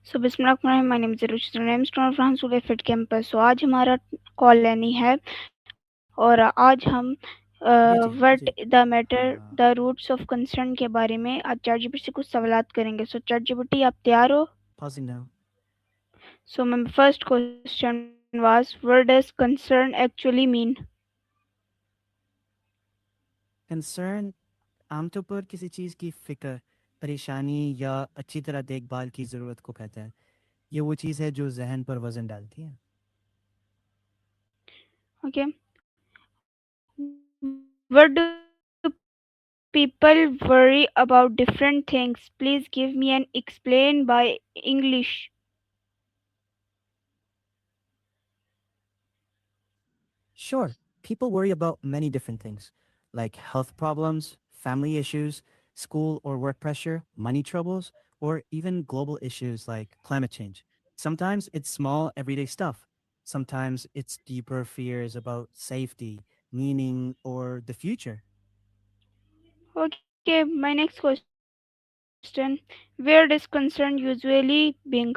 सो बिस्मिल्लाह my name is Ruchita I am student from हंसुल फिट कैंपस। सो आज हमारा कॉलोनी है और आज हम व्हाट जी, द जी। Matter the roots of concern के बारे में आज चैट जीपीटी से कुछ सवालात करेंगे। सो चैट जीपीटी आप तैयार हो? Pausing now. So my first question was, what does concern actually mean? Concern आमतौर पर किसी चीज़ की फ़िक्र, परेशानी या अच्छी तरह देखभाल की ज़रूरत को कहते हैं। ये वो चीज़ है जो ज़हन पर वज़न डालती है। Okay, what do people worry about different things? Please give me an explain by English. Sure, people worry about many different things, like health problems, family issues, school or work pressure, money troubles, or even global issues like climate change. Sometimes it's small, everyday stuff. Sometimes it's deeper fears about safety, meaning, or the future. Okay, my next question. Where does concern usually being?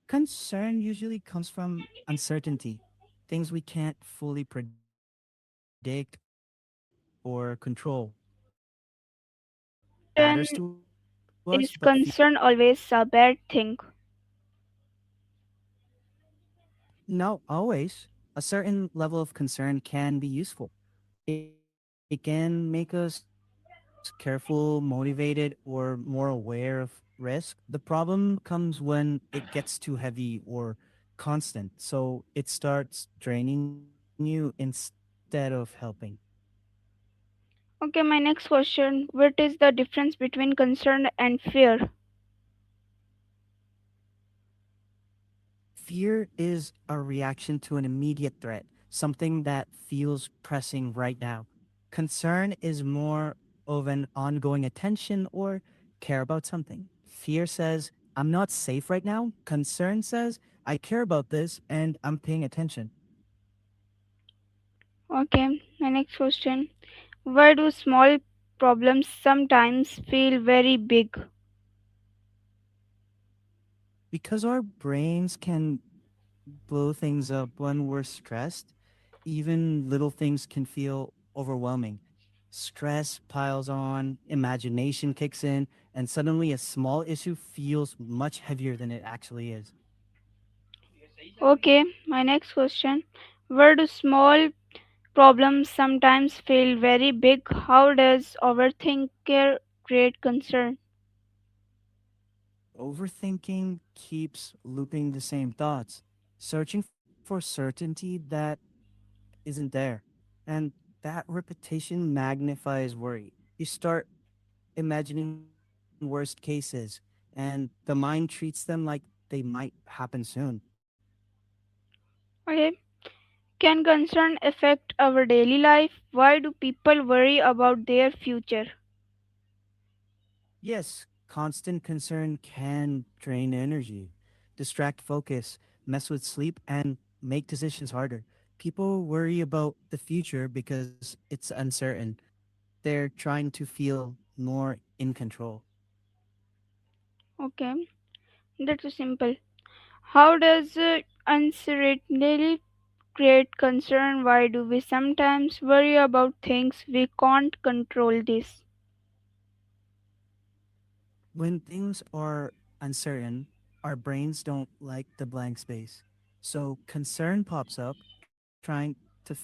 Concern usually comes from uncertainty, things we can't fully predict or control. What matters to us, but fear can Then make us is concern always a bad thing? not always. A certain level of concern can be useful. It can make us careful, motivated, or more aware of risk. The problem comes when it gets too heavy or constant, so it starts draining you instead of helping. Okay, my next question. What is the difference between concern and fear? Fear is a reaction to an immediate threat, something that feels pressing right now. Concern is more of an ongoing attention or care about something. Fear says, I'm not safe right now. Concern says, I care about this and I'm paying attention. Okay, my next question. Why do small problems sometimes feel very big? Because our brains can blow things up when we're stressed, even little things can feel overwhelming. Stress piles on, imagination kicks in, and suddenly a small issue feels much heavier than it actually is. Okay, my next question. Why do small problems sometimes feel very big? How does overthinker create concern? Overthinking keeps looping the same thoughts, searching for certainty that isn't there. And that repetition magnifies worry. You start imagining worst cases, and the mind treats them like they might happen soon. Okay. Can concern affect our daily life? Why do people worry about their future? Yes, constant concern can drain energy, distract focus, mess with sleep, and make decisions harder. People worry about the future because it's uncertain. They're trying to feel more in control. Okay, that's simple. How does uncertainty create concern? Why do we sometimes worry about things we can't control this? When things are uncertain, our brains don't like the blank space. So concern pops up, trying to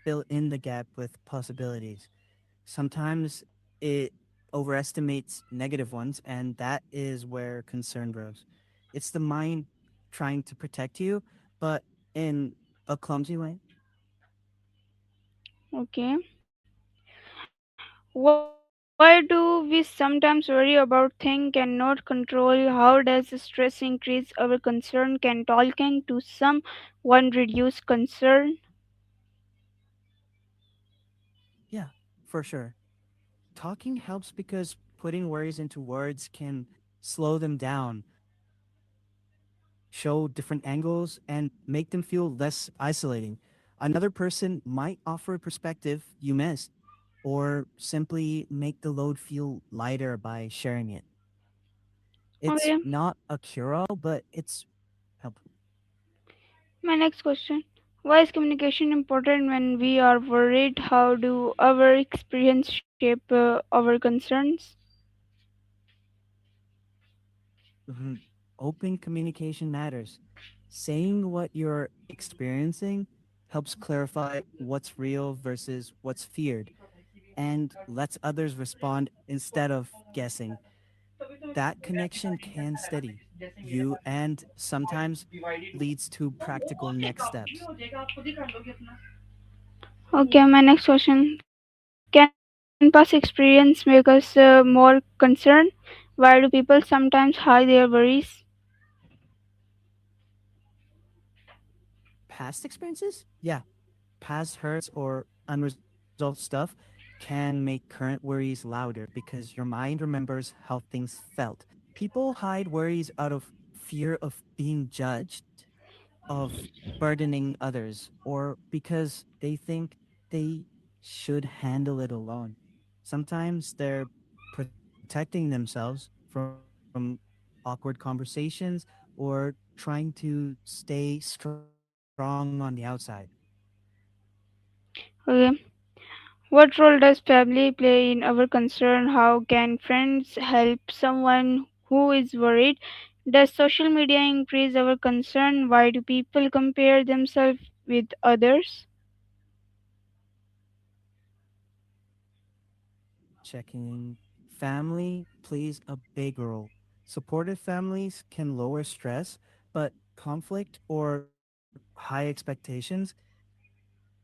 fill in the gap with possibilities. Sometimes it overestimates negative ones, and that is where concern grows. It's the mind trying to protect you, but in a clumsy way. Okay. Why do we sometimes worry about things cannot control? How does stress increase our concern? Can talking to someone reduce concern? Yeah, for sure. Talking helps because putting worries into words can slow them down, show different angles, and make them feel less isolating. Another person might offer a perspective you missed, or simply make the load feel lighter by sharing it. It's Okay, not a cure all, but it's helpful. my next question. Why is communication important when we are worried? How do our experience shape our concerns? Mhm. Open communication matters. Saying what you're experiencing helps clarify what's real versus what's feared and lets others respond instead of guessing. That connection can steady you and sometimes leads to practical next steps. Okay, my next question. Can past experience make us more concerned? Why do people sometimes hide their worries? Past experiences? Yeah. Past hurts or unresolved stuff can make current worries louder because your mind remembers how things felt. People hide worries out of fear of being judged, of burdening others, or because they think they should handle it alone. Sometimes they're protecting themselves from awkward conversations or trying to stay strong on the outside. Okay. What role does family play in our concern? How can friends help someone who is worried? Does social media increase our concern? Why do people compare themselves with others? Checking family plays a big role. Supportive families can lower stress, but conflict or high expectations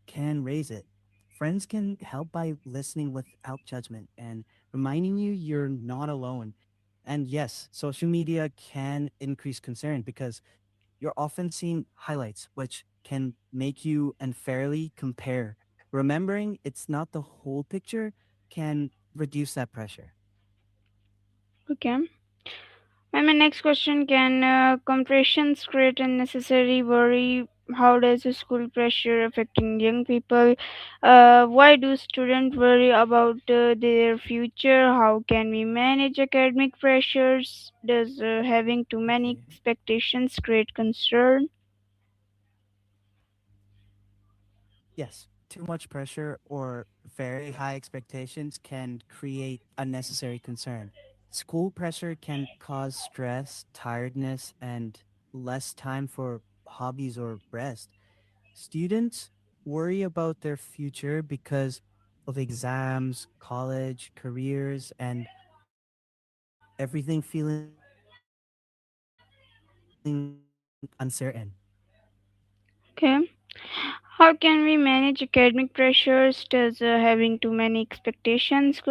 can raise it. Friends can help by listening without judgment and reminding you you're not alone. And yes, social media can increase concern because you're often seeing highlights, which can make you unfairly compare. Remembering it's not the whole picture can reduce that pressure. Okay. And my next question, can comparisons create unnecessary worry? How does the school pressure affecting young people? Why do students worry about their future? How can we manage academic pressures? Does having too many Okay. expectations create concern? Yes, too much pressure or very high expectations can create unnecessary concern. School pressure can cause stress, tiredness, and less time for hobbies or rest. Students worry about their future because of exams, college, careers, and everything feeling uncertain. Okay. How can we manage academic pressures? Does having too many expectations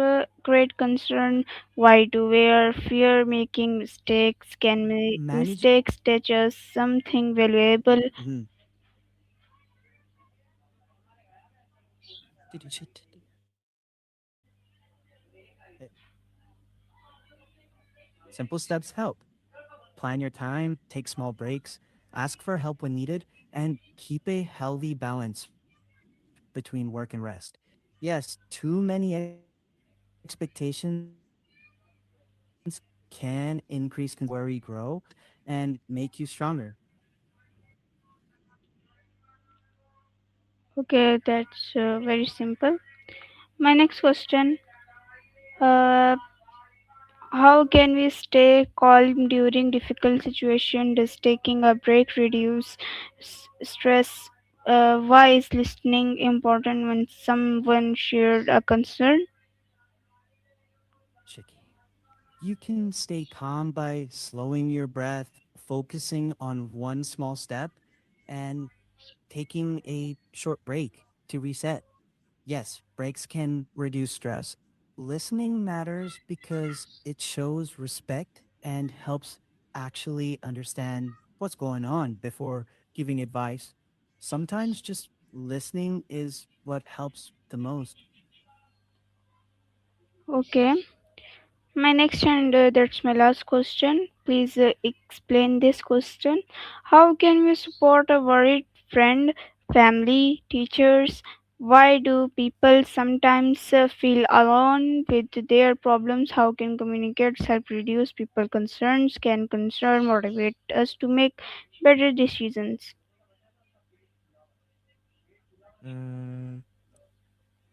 create concern? Why do we fear making mistakes? Can Managing mistakes teach us something valuable? Mhm. Simple steps help. Plan your time, take small breaks, ask for help when needed, and keep a healthy balance between work and rest. Yes, too many expectations can increase concern, but letting worry grow and make you stronger. Okay, that's very simple. My next question, uh, how can we stay calm during difficult situation? Does taking a break reduce stress? Why is listening important when someone shared a concern? Chicky. You can stay calm by slowing your breath, focusing on one small step, and taking a short break to reset. Yes, breaks can reduce stress. Listening matters because it shows respect and helps actually understand what's going on before giving advice. Sometimes just listening is what helps the most. Okay. My next and that's my last question. Please explain this question. How can we support a worried friend, family, teachers? Why do people sometimes feel alone with their problems? How can communicate help reduce people concerns? Can concern motivate us to make better decisions? Mm,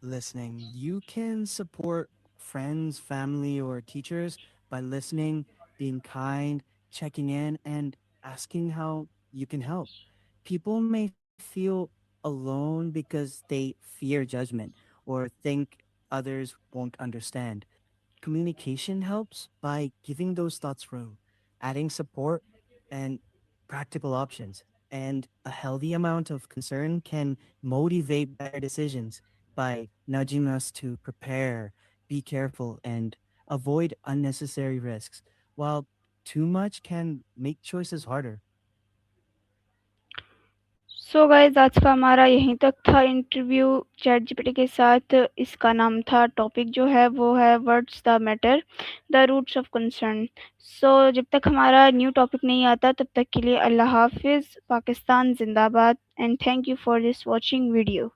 listening. You can support friends, family, or teachers by listening, being kind, checking in, and asking how you can help. People may feel alone because they fear judgment or think others won't understand. Communication helps by giving those thoughts room, adding support and practical options. And a healthy amount of concern can motivate better decisions by nudging us to prepare, be careful, and avoid unnecessary risks, while too much can make choices harder. So guys आज का हमारा यहीं तक था interview chat GPT के साथ। इसका नाम था, टॉपिक जो है वो है what's the matter, the roots of concern. So जब तक हमारा न्यू टॉपिक नहीं आता तब तक के लिए अल्लाह हाफिज़, पाकिस्तान जिंदाबाद, and thank you for this watching video.